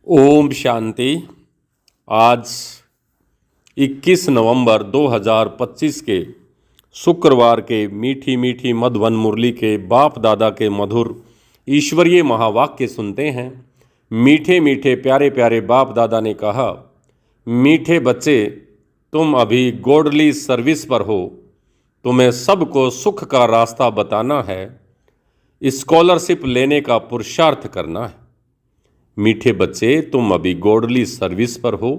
ओम शांति। आज 21 नवंबर 2025 के शुक्रवार के मीठी मीठी मधुवन मुरली के बाप दादा के मधुर ईश्वरीय महावाक्य सुनते हैं। मीठे मीठे प्यारे प्यारे बाप दादा ने कहा, मीठे बच्चे, तुम अभी गॉडली सर्विस पर हो। तुम्हें सबको सुख का रास्ता बताना है, स्कॉलरशिप लेने का पुरुषार्थ करना है। मीठे बच्चे, तुम अभी गॉडली सर्विस पर हो।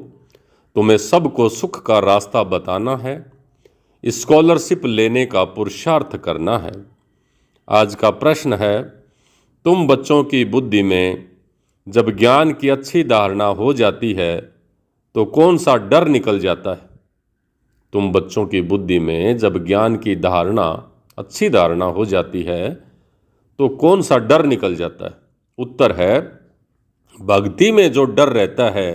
तुम्हें सबको सुख का रास्ता बताना है, स्कॉलरशिप लेने का पुरुषार्थ करना है। आज का प्रश्न है, तुम बच्चों की बुद्धि में जब ज्ञान की अच्छी धारणा हो जाती है तो कौन सा डर निकल जाता है? तुम बच्चों की बुद्धि में जब ज्ञान की अच्छी धारणा हो जाती है तो कौन सा डर निकल जाता है? उत्तर है, भक्ति में जो डर रहता है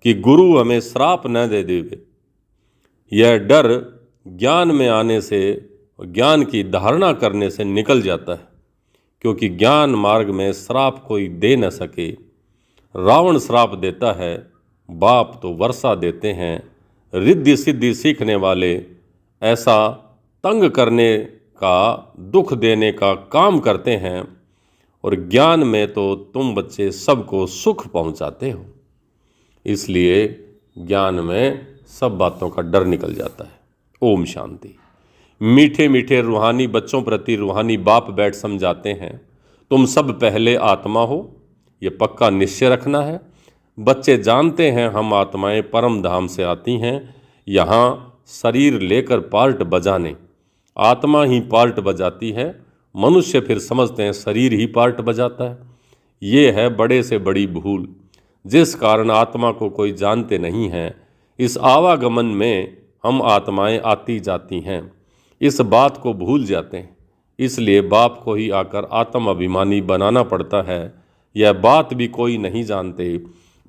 कि गुरु हमें श्राप न दे देवे, यह डर ज्ञान में आने से, ज्ञान की धारणा करने से निकल जाता है। क्योंकि ज्ञान मार्ग में श्राप कोई दे न सके। रावण श्राप देता है, बाप तो वर्षा देते हैं। रिद्धि सिद्धि सीखने वाले ऐसा तंग करने का, दुख देने का काम करते हैं, और ज्ञान में तो तुम बच्चे सबको सुख पहुंचाते हो। इसलिए ज्ञान में सब बातों का डर निकल जाता है। ओम शांति। मीठे मीठे रूहानी बच्चों प्रति रूहानी बाप बैठ समझाते हैं, तुम सब पहले आत्मा हो, ये पक्का निश्चय रखना है। बच्चे जानते हैं हम आत्माएं परम धाम से आती हैं, यहाँ शरीर लेकर पार्ट बजाने। आत्मा ही पार्ट बजाती है, मनुष्य फिर समझते हैं शरीर ही पार्ट बजाता है। ये है बड़े से बड़ी भूल, जिस कारण आत्मा को कोई जानते नहीं हैं। इस आवागमन में हम आत्माएं आती जाती हैं, इस बात को भूल जाते हैं। इसलिए बाप को ही आकर आत्म अभिमानी बनाना पड़ता है। यह बात भी कोई नहीं जानते,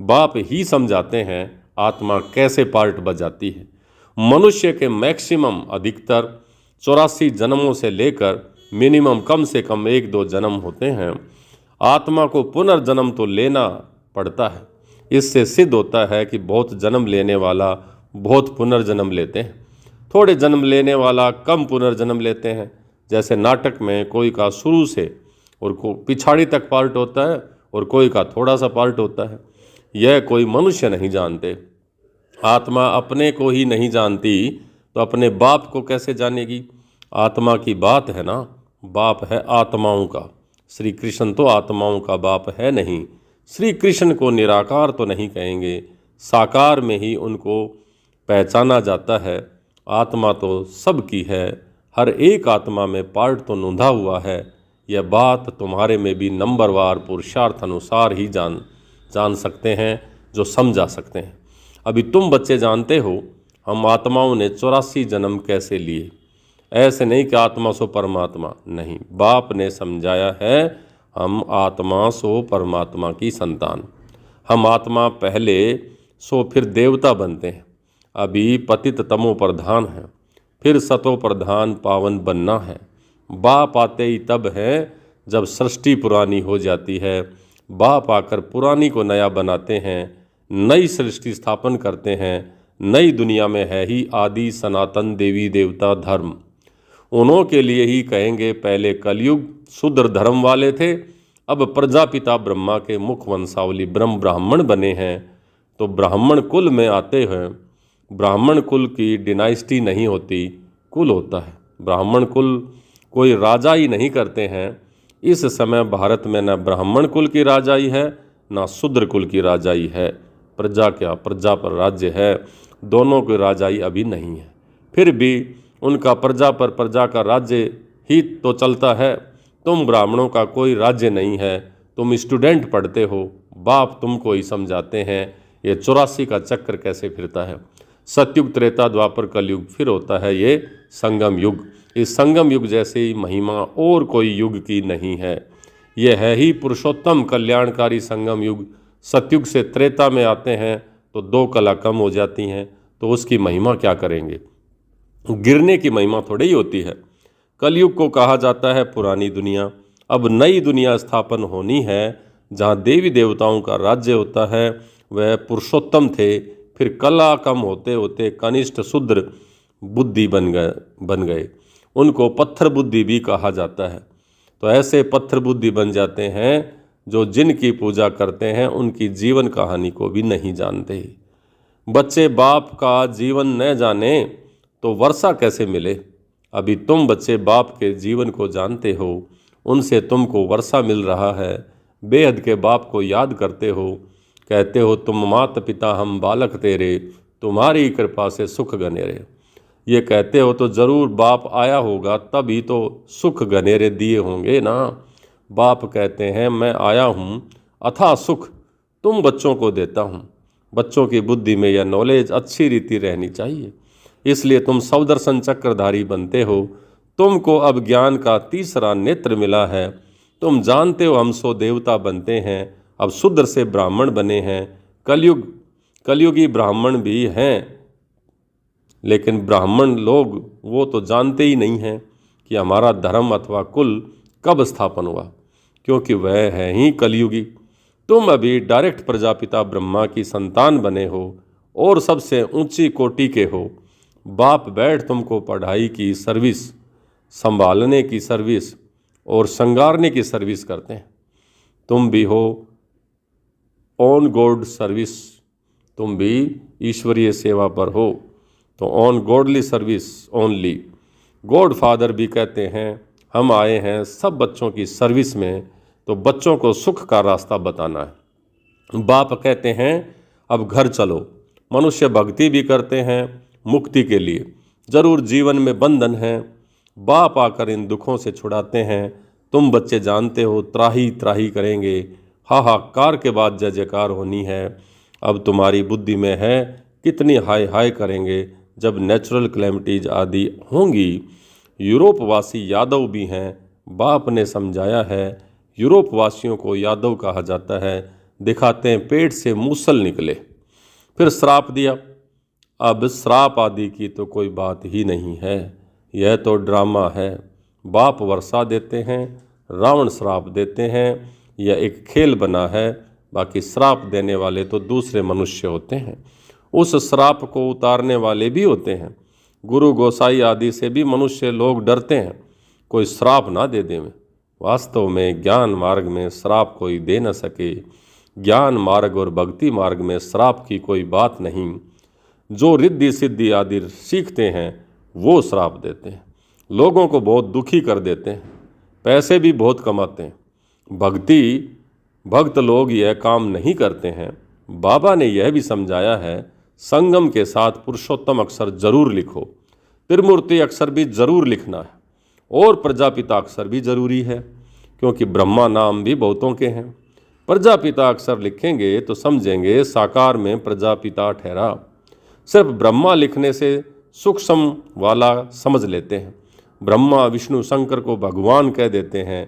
बाप ही समझाते हैं आत्मा कैसे पार्ट बजाती है। मनुष्य के मैक्सिमम अधिकतर 84 जन्मों से लेकर मिनिमम कम से कम 1-2 जन्म होते हैं। आत्मा को पुनर्जन्म तो लेना पड़ता है। इससे सिद्ध होता है कि बहुत जन्म लेने वाला बहुत पुनर्जन्म लेते हैं, थोड़े जन्म लेने वाला कम पुनर्जन्म लेते हैं। जैसे नाटक में कोई का शुरू से और पिछाड़ी तक पार्ट होता है और कोई का थोड़ा सा पार्ट होता है। यह कोई मनुष्य नहीं जानते। आत्मा अपने को ही नहीं जानती तो अपने बाप को कैसे जानेगी? आत्मा की बात है ना, बाप है आत्माओं का। श्री कृष्ण तो आत्माओं का बाप है नहीं। श्री कृष्ण को निराकार तो नहीं कहेंगे, साकार में ही उनको पहचाना जाता है। आत्मा तो सबकी है, हर एक आत्मा में पार्ट तो नूंधा हुआ है। यह बात तुम्हारे में भी नंबरवार पुरुषार्थ अनुसार ही जान सकते हैं, जो समझा सकते हैं। अभी तुम बच्चे जानते हो हम आत्माओं ने 84 जन्म कैसे लिए। ऐसे नहीं कि आत्मा सो परमात्मा, नहीं, बाप ने समझाया है हम आत्मा सो परमात्मा की संतान। हम आत्मा पहले सो फिर देवता बनते हैं। अभी पतित तमो प्रधान है, फिर सतो प्रधान पावन बनना है। बाप आते ही तब है जब सृष्टि पुरानी हो जाती है। बाप आकर पुरानी को नया बनाते हैं, नई सृष्टि स्थापन करते हैं। नई दुनिया में है ही आदि सनातन देवी देवता धर्म। उन्हों के लिए ही कहेंगे, पहले कलयुग शूद्र धर्म वाले थे, अब प्रजापिता ब्रह्मा के मुख वंशावली ब्रह्म ब्राह्मण बने हैं। तो ब्राह्मण कुल में आते हैं। ब्राह्मण कुल की डिनाइस्टी नहीं होती, कुल होता है। ब्राह्मण कुल कोई राजा ही नहीं करते हैं। इस समय भारत में न ब्राह्मण कुल की राजाई है, न शूद्र कुल की राजाई है। प्रजा क्या, प्रजा पर राज्य है, दोनों की राजाई अभी नहीं है। फिर भी उनका प्रजा पर प्रजा का राज्य ही तो चलता है। तुम ब्राह्मणों का कोई राज्य नहीं है, तुम स्टूडेंट पढ़ते हो, बाप तुमको ही समझाते हैं ये 84 का चक्र कैसे फिरता है। सतयुग त्रेता द्वापर कलयुग, फिर होता है ये संगम युग। इस संगम युग जैसी महिमा और कोई युग की नहीं है। यह है ही पुरुषोत्तम कल्याणकारी संगम युग। सतयुग से त्रेता में आते हैं तो 2 कला कम हो जाती हैं, तो उसकी महिमा क्या करेंगे? गिरने की महिमा थोड़ी ही होती है। कलयुग को कहा जाता है पुरानी दुनिया। अब नई दुनिया स्थापन होनी है जहाँ देवी देवताओं का राज्य होता है वह पुरुषोत्तम थे, फिर कला कम होते होते कनिष्ठ शूद्र बुद्धि बन गए। उनको पत्थर बुद्धि भी कहा जाता है। तो ऐसे पत्थर बुद्धि बन जाते हैं जो जिनकी पूजा करते हैं उनकी जीवन कहानी को भी नहीं जानते। बच्चे बाप का जीवन न जाने तो वर्षा कैसे मिले। अभी तुम बच्चे बाप के जीवन को जानते हो, उनसे तुमको वर्षा मिल रहा है। बेहद के बाप को याद करते हो, कहते हो तुम माता पिता हम बालक तेरे, तुम्हारी कृपा से सुख गनेरे। ये कहते हो तो ज़रूर बाप आया होगा, तभी तो सुख गनेरे दिए होंगे ना। बाप कहते हैं मैं आया हूँ, अथाह सुख तुम बच्चों को देता हूँ। बच्चों की बुद्धि में यह नॉलेज अच्छी रीति रहनी चाहिए, इसलिए तुम सवदर्शन चक्रधारी बनते हो। तुमको अब ज्ञान का तीसरा नेत्र मिला है। तुम जानते हो हम सो देवता बनते हैं, अब शूद्र से ब्राह्मण बने हैं। कलयुगी ब्राह्मण भी हैं, लेकिन ब्राह्मण लोग वो तो जानते ही नहीं हैं कि हमारा धर्म अथवा कुल कब स्थापन हुआ, क्योंकि वह है ही कलयुगी। तुम अभी डायरेक्ट प्रजापिता ब्रह्मा की संतान बने हो और सबसे ऊंची कोटि के हो। बाप बैठ तुमको पढ़ाई की सर्विस, संभालने की सर्विस और संगारने की सर्विस करते हैं। तुम भी हो ऑन गॉड सर्विस, तुम भी ईश्वरीय सेवा पर हो, तो on godly service only. God father भी कहते हैं हम आए हैं सब बच्चों की सर्विस में, तो बच्चों को सुख का रास्ता बताना है। बाप कहते हैं अब घर चलो। मनुष्य भक्ति भी करते हैं मुक्ति के लिए, जरूर जीवन में बंधन है। बाप आकर इन दुखों से छुड़ाते हैं। तुम बच्चे जानते हो त्राही त्राही करेंगे, हाहाकार के बाद जय जयकार होनी है। अब तुम्हारी बुद्धि में है कितनी हाय हाय करेंगे जब नेचुरल क्लैमिटीज आदि होंगी। यूरोपवासी यादव भी हैं, बाप ने समझाया है। यूरोपवासियों को यादव कहा जाता है, दिखाते हैं पेट से मूसल निकले। फिर श्राप दिया। अब श्राप आदि की तो कोई बात ही नहीं है, यह तो ड्रामा है। बाप वर्षा देते हैं, रावण श्राप देते हैं, यह एक खेल बना है। बाकी श्राप देने वाले तो दूसरे मनुष्य होते हैं, उस श्राप को उतारने वाले भी होते हैं। गुरु गोसाई आदि से भी मनुष्य लोग डरते हैं कोई श्राप ना दे दे। वास्तव में ज्ञान मार्ग में श्राप कोई दे न सके। ज्ञान मार्ग और भक्ति मार्ग में श्राप की कोई बात नहीं। जो रिद्धि सिद्धि आदि सीखते हैं वो श्राप देते हैं, लोगों को बहुत दुखी कर देते हैं, पैसे भी बहुत कमाते हैं। भक्त लोग यह काम नहीं करते हैं। बाबा ने यह भी समझाया है संगम के साथ पुरुषोत्तम अक्षर जरूर लिखो, त्रिमूर्ति अक्षर भी जरूर लिखना है, और प्रजापिता अक्षर भी जरूरी है, क्योंकि ब्रह्मा नाम भी बहुतों के हैं। प्रजापिता अक्षर लिखेंगे तो समझेंगे साकार में प्रजापिता ठहरा। सिर्फ ब्रह्मा लिखने से सूक्ष्म वाला समझ लेते हैं। ब्रह्मा विष्णु शंकर को भगवान कह देते हैं।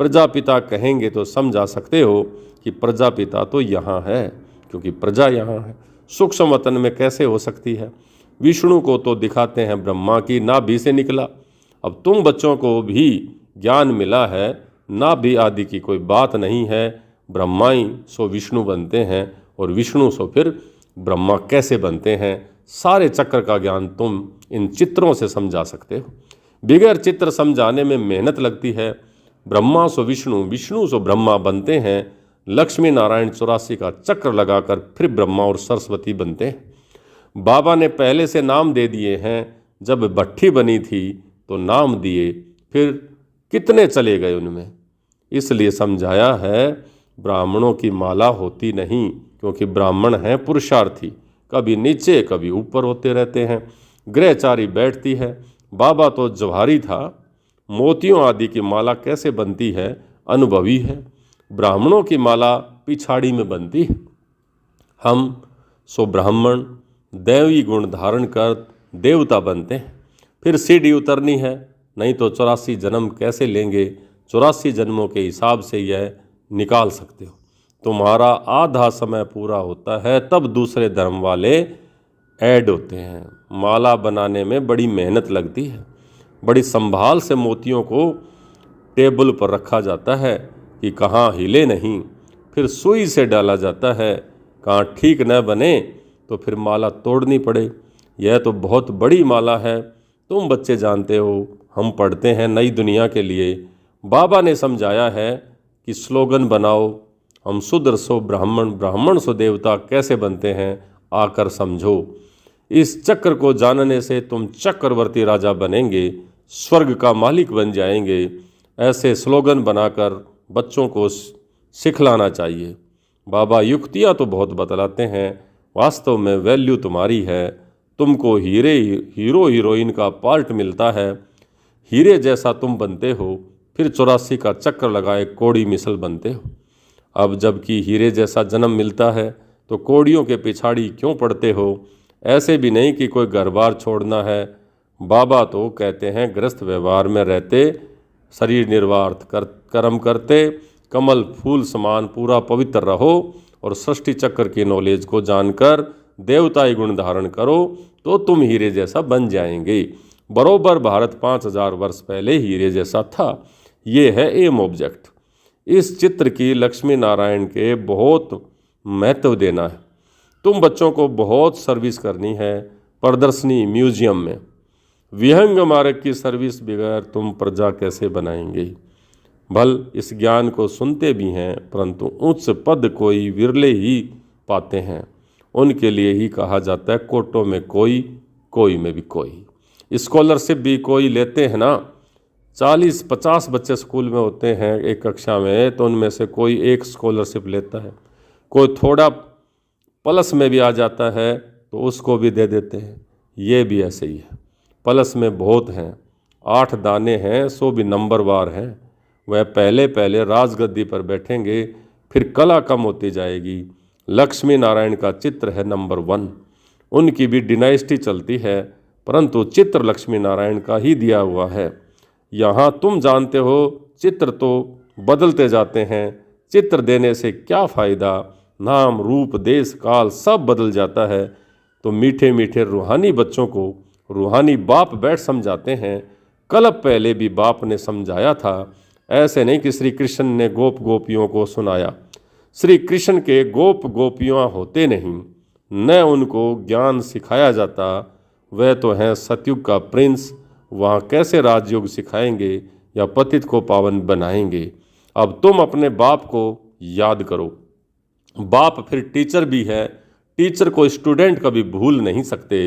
प्रजापिता कहेंगे तो समझा सकते हो कि प्रजापिता तो यहाँ है, क्योंकि प्रजा यहाँ है। सूक्ष्म वतन में कैसे हो सकती है। विष्णु को तो दिखाते हैं ब्रह्मा की नाभि से निकला। अब तुम बच्चों को भी ज्ञान मिला है, नाभि आदि की कोई बात नहीं है। ब्रह्मा ही सो विष्णु बनते हैं, और विष्णु सो फिर ब्रह्मा कैसे बनते हैं। सारे चक्र का ज्ञान तुम इन चित्रों से समझा सकते हो। बिगैर चित्र समझाने में मेहनत लगती है। ब्रह्मा सो विष्णु, विष्णु सो ब्रह्मा बनते हैं। लक्ष्मी नारायण 84 का चक्र लगाकर फिर ब्रह्मा और सरस्वती बनते हैं। बाबा ने पहले से नाम दे दिए हैं। जब भट्ठी बनी थी तो नाम दिए, फिर कितने चले गए उनमें। इसलिए समझाया है ब्राह्मणों की माला होती नहीं, क्योंकि ब्राह्मण हैं पुरुषार्थी, कभी नीचे कभी ऊपर होते रहते हैं। ग्रहचारी बैठती है। बाबा तो जवाहरी था, मोतियों आदि की माला कैसे बनती है अनुभवी है। ब्राह्मणों की माला पिछाड़ी में बनती है। हम सो ब्राह्मण दैवी गुण धारण कर देवता बनते हैं। फिर सीढ़ी उतरनी है, नहीं तो 84 जन्म कैसे लेंगे। 84 जन्मों के हिसाब से यह निकाल सकते हो। तुम्हारा आधा समय पूरा होता है तब दूसरे धर्म वाले ऐड होते हैं। माला बनाने में बड़ी मेहनत लगती है, बड़ी संभाल से मोतियों को टेबल पर रखा जाता है कि कहाँ हिले नहीं। फिर सुई से डाला जाता है। कहाँ ठीक न बने तो फिर माला तोड़नी पड़े। यह तो बहुत बड़ी माला है, तुम बच्चे जानते हो। हम पढ़ते हैं नई दुनिया के लिए। बाबा ने समझाया है कि स्लोगन बनाओ, हम शूद्र सो ब्राह्मण, ब्राह्मण सो देवता कैसे बनते हैं, आकर समझो। इस चक्र को जानने से तुम चक्रवर्ती राजा बनेंगे, स्वर्ग का मालिक बन जाएंगे। ऐसे स्लोगन बनाकर बच्चों को सिखलाना चाहिए। बाबा युक्तियाँ तो बहुत बतलाते हैं, वास्तव में वैल्यू तुम्हारी है। तुमको हीरो हीरोइन का पार्ट मिलता है। हीरे जैसा तुम बनते हो, फिर 84 का चक्र लगाए कोड़ी मिसल बनते हो। अब जबकि हीरे जैसा जन्म मिलता है तो कोड़ियों के पिछाड़ी क्यों पड़ते हो? ऐसे भी नहीं कि कोई घर बार छोड़ना है। बाबा तो कहते हैं गृहस्थ व्यवहार में रहते, शरीर निर्वार्थ कर्म करते, कमल फूल समान पूरा पवित्र रहो और सृष्टि चक्र की नॉलेज को जानकर देवताई गुण धारण करो तो तुम हीरे जैसा बन जाएंगे। बरोबर भारत 5000 वर्ष पहले हीरे जैसा था। ये है एम ऑब्जेक्ट। इस चित्र की लक्ष्मी नारायण के बहुत महत्व देना है। तुम बच्चों को बहुत सर्विस करनी है प्रदर्शनी म्यूजियम में। विहंग मार्ग की सर्विस बगैर तुम प्रजा कैसे बनाएंगे? भल इस ज्ञान को सुनते भी हैं, परंतु उच्च पद कोई विरले ही पाते हैं। उनके लिए ही कहा जाता है कोटों में कोई, कोई में भी कोई। स्कॉलरशिप भी कोई लेते हैं ना। 40-50 बच्चे स्कूल में होते हैं एक कक्षा में, तो उनमें से कोई एक स्कॉलरशिप लेता है। कोई थोड़ा प्लस में भी आ जाता है तो उसको भी दे देते हैं। ये भी ऐसे ही है। प्लस में बहुत हैं, 8 दाने हैं, 100 भी नंबरवार हैं। वह पहले पहले राजगद्दी पर बैठेंगे, फिर कला कम होती जाएगी। लक्ष्मी नारायण का चित्र है नंबर 1। उनकी भी डिनाइस्टी चलती है, परंतु चित्र लक्ष्मी नारायण का ही दिया हुआ है। यहाँ तुम जानते हो चित्र तो बदलते जाते हैं। चित्र देने से क्या फ़ायदा? नाम रूप देश काल सब बदल जाता है। तो मीठे मीठे रूहानी बच्चों को रूहानी बाप बैठ समझाते हैं। कल पहले भी बाप ने समझाया था। ऐसे नहीं कि श्री कृष्ण ने गोप गोपियों को सुनाया। श्री कृष्ण के गोप गोपियाँ होते नहीं, न उनको ज्ञान सिखाया जाता। वह तो हैं सतयुग का प्रिंस। वहाँ कैसे राजयोग सिखाएंगे या पतित को पावन बनाएंगे? अब तुम अपने बाप को याद करो। बाप फिर टीचर भी है। टीचर को स्टूडेंट कभी भूल नहीं सकते।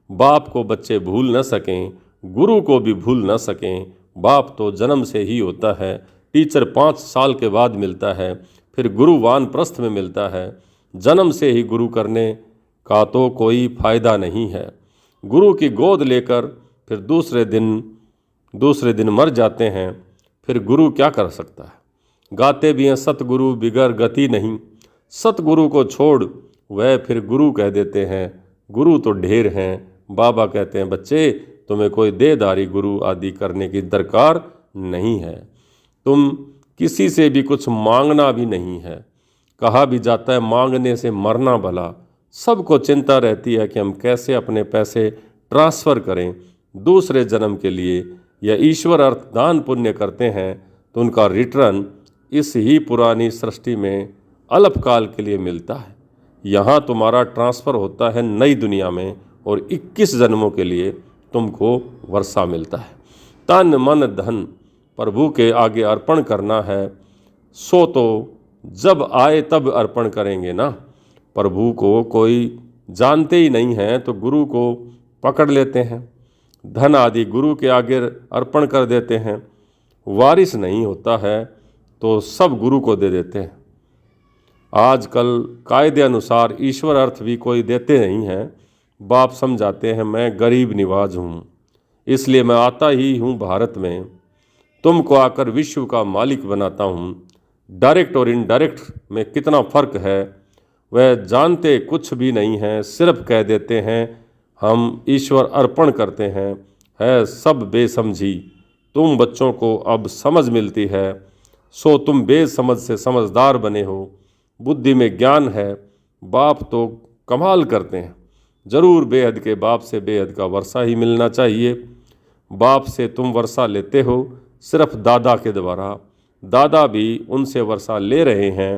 बाप को बच्चे भूल न सकें, गुरु को भी भूल न सकें। बाप तो जन्म से ही होता है। टीचर 5 साल के बाद मिलता है, फिर गुरु वानप्रस्थ में मिलता है। जन्म से ही गुरु करने का तो कोई फायदा नहीं है। गुरु की गोद लेकर फिर दूसरे दिन मर जाते हैं। फिर गुरु क्या कर सकता है? गाते भी हैं सतगुरु बिगर गति नहीं। सतगुरु को छोड़ वह फिर गुरु कह देते हैं। गुरु तो ढेर हैं। बाबा कहते हैं बच्चे, तुम्हें कोई देहधारी गुरु आदि करने की दरकार नहीं है। तुम किसी से भी कुछ मांगना भी नहीं है। कहा भी जाता है मांगने से मरना भला। सबको चिंता रहती है कि हम कैसे अपने पैसे ट्रांसफ़र करें दूसरे जन्म के लिए। या ईश्वर अर्थ दान पुण्य करते हैं तो उनका रिटर्न इस ही पुरानी सृष्टि में अल्पकाल के लिए मिलता है। यहाँ तुम्हारा ट्रांसफ़र होता है नई दुनिया में और 21 जन्मों के लिए तुमको वर्षा मिलता है। तन मन धन प्रभु के आगे अर्पण करना है। सो तो जब आए तब अर्पण करेंगे ना। प्रभु को कोई जानते ही नहीं है तो गुरु को पकड़ लेते हैं। धन आदि गुरु के आगे अर्पण कर देते हैं। वारिस नहीं होता है तो सब गुरु को दे देते हैं। आजकल कायदे अनुसार ईश्वर अर्थ भी कोई देते नहीं हैं। बाप समझाते हैं मैं गरीब निवाज हूँ, इसलिए मैं आता ही हूँ भारत में। तुमको आकर विश्व का मालिक बनाता हूँ। डायरेक्ट और इनडायरेक्ट में कितना फ़र्क है वह जानते कुछ भी नहीं हैं। सिर्फ कह देते हैं हम ईश्वर अर्पण करते हैं। है सब बेसमझी। तुम बच्चों को अब समझ मिलती है, सो तुम बेसमझ से समझदार बने हो। बुद्धि में ज्ञान है। बाप तो कमाल करते हैं। ज़रूर बेहद के बाप से बेहद का वर्षा ही मिलना चाहिए। बाप से तुम वर्षा लेते हो सिर्फ दादा के द्वारा। दादा भी उनसे वर्षा ले रहे हैं।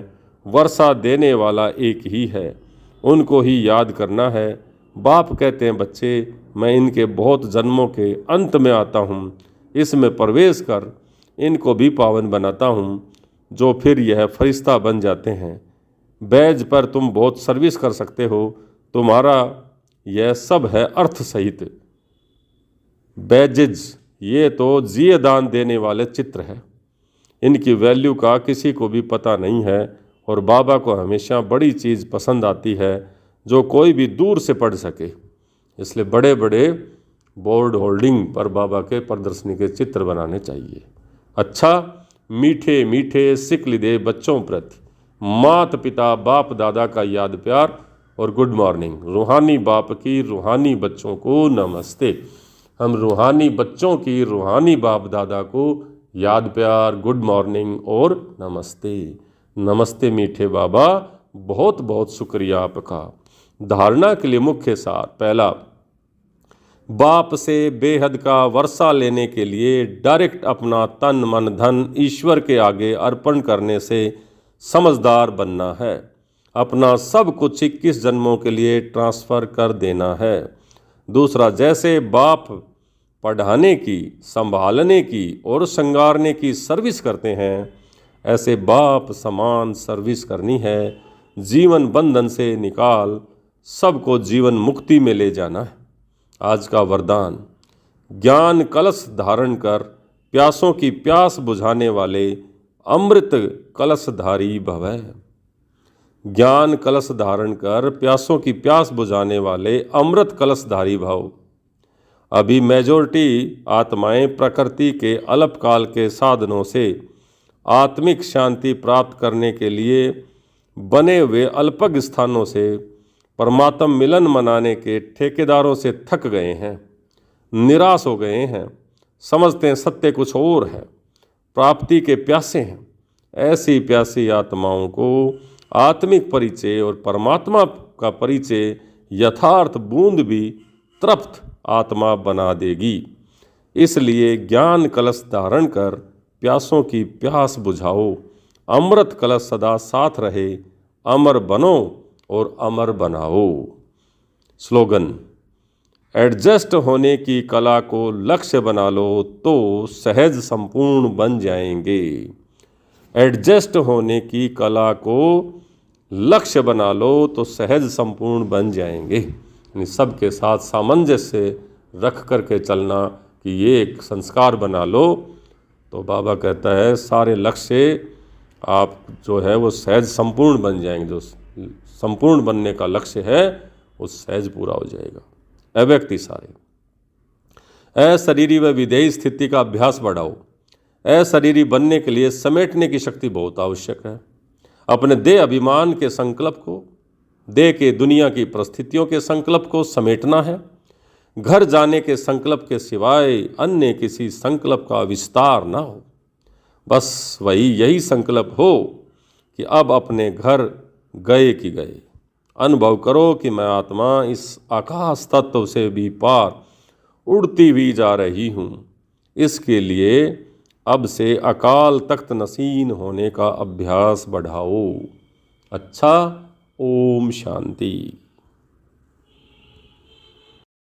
वर्षा देने वाला एक ही है, उनको ही याद करना है। बाप कहते हैं बच्चे, मैं इनके बहुत जन्मों के अंत में आता हूँ, इसमें प्रवेश कर इनको भी पावन बनाता हूँ, जो फिर यह फरिश्ता बन जाते हैं। बैज पर तुम बहुत सर्विस कर सकते हो, तुम्हारा यह सब है अर्थ सहित। बैजेज ये तो जिये दान देने वाले चित्र है, इनकी वैल्यू का किसी को भी पता नहीं है। और बाबा को हमेशा बड़ी चीज़ पसंद आती है जो कोई भी दूर से पढ़ सके, इसलिए बड़े बड़े बोर्ड होल्डिंग पर बाबा के प्रदर्शनी के चित्र बनाने चाहिए। अच्छा, मीठे मीठे सिक्ल दे बच्चों प्रति माता पिता बाप दादा का याद प्यार और गुड मॉर्निंग। रूहानी बाप की रूहानी बच्चों को नमस्ते। हम रूहानी बच्चों की रूहानी बाप दादा को याद प्यार, गुड मॉर्निंग और नमस्ते। नमस्ते मीठे बाबा, बहुत बहुत शुक्रिया आपका। धारणा के लिए मुख्य सार, पहला, बाप से बेहद का वर्षा लेने के लिए डायरेक्ट अपना तन मन धन ईश्वर के आगे अर्पण करने से समझदार बनना है। अपना सब कुछ 21 जन्मों के लिए ट्रांसफ़र कर देना है। दूसरा, जैसे बाप पढ़ाने की, संभालने की और संगारने की सर्विस करते हैं, ऐसे बाप समान सर्विस करनी है। जीवन बंधन से निकाल सबको जीवन मुक्ति में ले जाना है। आज का वरदान, ज्ञान कलश धारण कर प्यासों की प्यास बुझाने वाले अमृत कलशधारी भवै। ज्ञान कलश धारण कर प्यासों की प्यास बुझाने वाले अमृत कलशधारी भव। अभी मेजॉरिटी आत्माएं प्रकृति के अल्पकाल के साधनों से आत्मिक शांति प्राप्त करने के लिए बने हुए अल्पज्ञ स्थानों से परमात्म मिलन मनाने के ठेकेदारों से थक गए हैं, निराश हो गए हैं, समझते हैं सत्य कुछ और है, प्राप्ति के प्यासे हैं। ऐसी प्यासी आत्माओं को आत्मिक परिचय और परमात्मा का परिचय यथार्थ बूंद भी तृप्त आत्मा बना देगी। इसलिए ज्ञान कलश धारण कर प्यासों की प्यास बुझाओ, अमृत कलश सदा साथ रहे, अमर बनो और अमर बनाओ। स्लोगन, एडजस्ट होने की कला को लक्ष्य बना लो तो सहज संपूर्ण बन जाएंगे। एडजस्ट होने की कला को लक्ष्य बना लो तो सहज संपूर्ण बन जाएंगे। यानी सबके साथ सामंजस्य रख करके चलना कि ये एक संस्कार बना लो, तो बाबा कहता है सारे लक्ष्य आप जो है वो सहज संपूर्ण बन जाएंगे। जो संपूर्ण बनने का लक्ष्य है वो सहज पूरा हो जाएगा। अव्यक्ति सारे अशरीरी व विधेयी स्थिति का अभ्यास बढ़ाओ। अशरीरी बनने के लिए समेटने की शक्ति बहुत आवश्यक है। अपने देह अभिमान के संकल्प को, देह के दुनिया की परिस्थितियों के संकल्प को समेटना है। घर जाने के संकल्प के सिवाय अन्य किसी संकल्प का विस्तार ना हो। बस यही संकल्प हो कि अब अपने घर गए कि गए। अनुभव करो कि मैं आत्मा इस आकाश तत्व से भी पार उड़ती हुई जा रही हूँ। इसके लिए अब से अकाल तख्त नसीन होने का अभ्यास बढ़ाओ। अच्छा, ओम शांति।